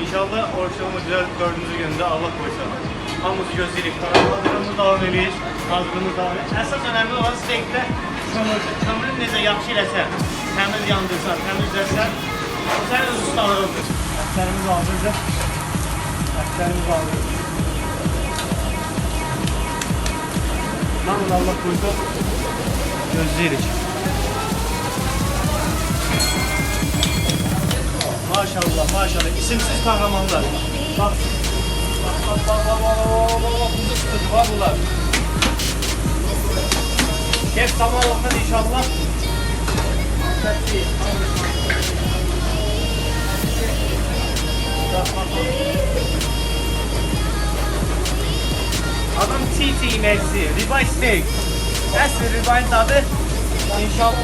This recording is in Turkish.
İnşallah oruçlarımız güzel 4-cü gündə Allah qoysa. Hamımızı gözləyirik. Hazırlığımız davam edir. Hazırlığımız davam edir. Əsas önəmli olan steykdə kömürdür. Kömürün necə yaxşı eləsən, təmiz yandırsan, təmizləsən, o sənin öz ustalığındır. Ətlərimiz hazırdır. Ətlərimiz hazırdır. Namın Allah qoysa gözləyirik. Maşallah, maşallah. İsimsiz kahramanlar. Bak. Bak. Kuzu sütü var bunlar. Şef tamam olsun inşallah. Adam çiğ yemek istiyor. Ribeye steak. Nasıl ribeye'nin tadı? İnşallah.